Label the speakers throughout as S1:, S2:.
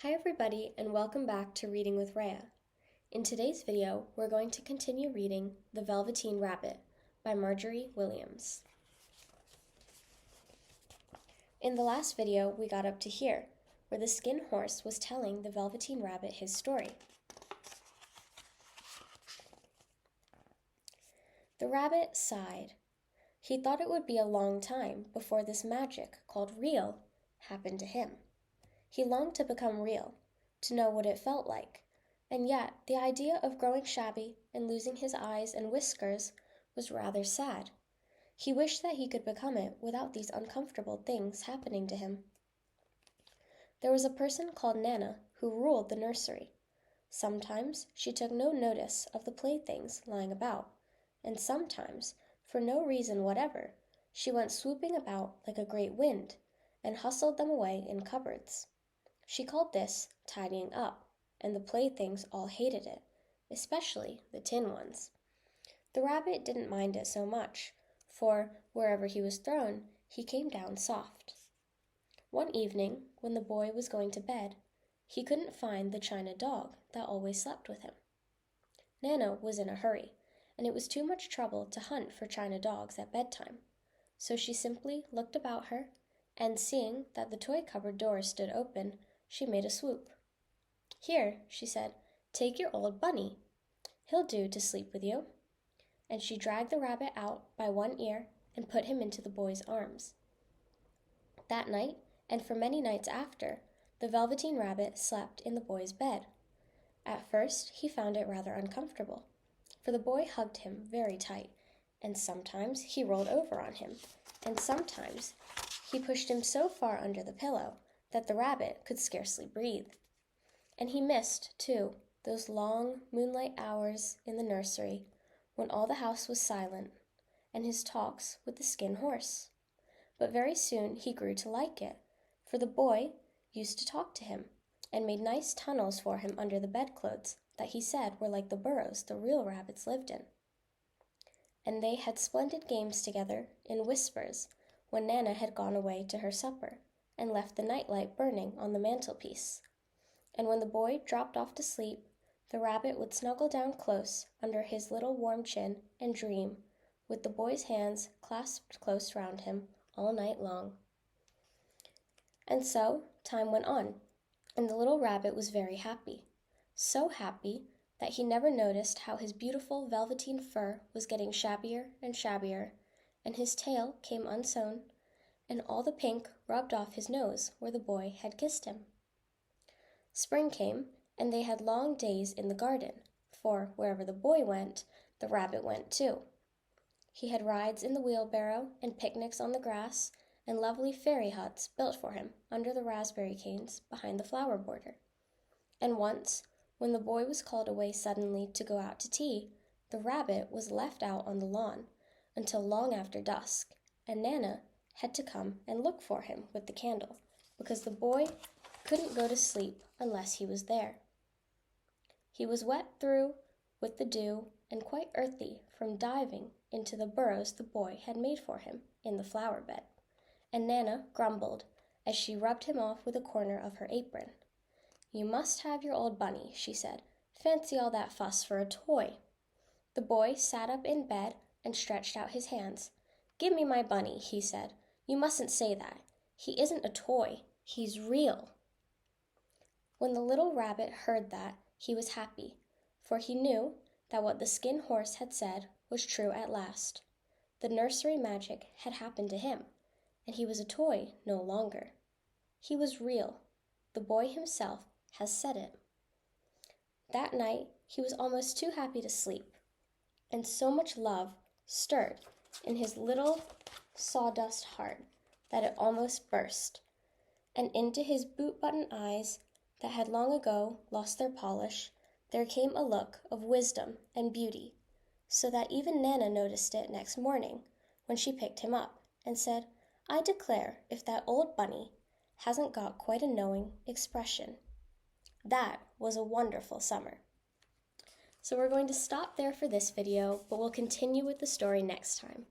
S1: Hi everybody, and welcome back to Reading with Rhea. In today's video, we're going to continue reading The Velveteen Rabbit by Marjorie Williams. In the last video, we got up to here, where the Skin Horse was telling the Velveteen Rabbit his story. The rabbit sighed. He thought it would be a long time before this magic called real happened to him. He longed to become real, to know what it felt like, and yet the idea of growing shabby and losing his eyes and whiskers was rather sad. He wished that he could become it without these uncomfortable things happening to him. There was a person called Nana who ruled the nursery. Sometimes she took no notice of the playthings lying about, and sometimes, for no reason whatever, she went swooping about like a great wind and hustled them away in cupboards. She called this tidying up, and the playthings all hated it, especially the tin ones. The rabbit didn't mind it so much, for wherever he was thrown, he came down soft. One evening, when the boy was going to bed, he couldn't find the china dog that always slept with him. Nana was in a hurry, and it was too much trouble to hunt for china dogs at bedtime, so she simply looked about her, and seeing that the toy cupboard door stood open, she made a swoop. "Here," she said, "take your old bunny. He'll do to sleep with you." And she dragged the rabbit out by one ear and put him into the boy's arms. That night, and for many nights after, the Velveteen Rabbit slept in the boy's bed. At first, he found it rather uncomfortable, for the boy hugged him very tight, and sometimes he rolled over on him, and sometimes he pushed him so far under the pillow that the rabbit could scarcely breathe. And he missed, too, those long moonlight hours in the nursery when all the house was silent, and his talks with the Skin Horse. But very soon he grew to like it, for the boy used to talk to him and made nice tunnels for him under the bedclothes that he said were like the burrows the real rabbits lived in. And they had splendid games together in whispers when Nana had gone away to her supper and left the nightlight burning on the mantelpiece. And when the boy dropped off to sleep, the rabbit would snuggle down close under his little warm chin and dream, with the boy's hands clasped close round him all night long. And so time went on, and the little rabbit was very happy, so happy that he never noticed how his beautiful velveteen fur was getting shabbier and shabbier, and his tail came unsewn, and all the pink rubbed off his nose where the boy had kissed him. Spring came, and they had long days in the garden, for wherever the boy went, the rabbit went too. He had rides in the wheelbarrow and picnics on the grass, and lovely fairy huts built for him under the raspberry canes behind the flower border. And once, when the boy was called away suddenly to go out to tea, the rabbit was left out on the lawn until long after dusk, and Nana had to come and look for him with the candle, because the boy couldn't go to sleep unless he was there. He was wet through with the dew and quite earthy from diving into the burrows the boy had made for him in the flower bed, and Nana grumbled as she rubbed him off with a corner of her apron. "You must have your old bunny," she said. "Fancy all that fuss for a toy." The boy sat up in bed and stretched out his hands. "Give me my bunny," he said. "You mustn't say that. He isn't a toy. He's real." When the little rabbit heard that, he was happy, for he knew that what the Skin Horse had said was true at last. The nursery magic had happened to him, and he was a toy no longer. He was real. The boy himself has said it. That night, he was almost too happy to sleep, and so much love stirred in his little sawdust heart that it almost burst, and into his boot-button eyes that had long ago lost their polish, there came a look of wisdom and beauty, so that even Nana noticed it next morning when she picked him up and said, "I declare if that old bunny hasn't got quite a knowing expression." That was a wonderful summer. So we're going to stop there for this video, but we'll continue with the story next time.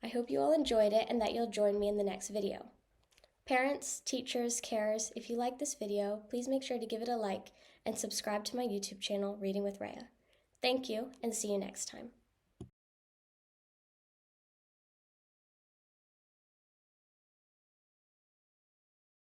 S1: I hope you all enjoyed it and that you'll join me in the next video. Parents, teachers, carers, if you like this video, please make sure to give it a like and subscribe to my YouTube channel, Reading with Rhea. Thank you, and see you next time.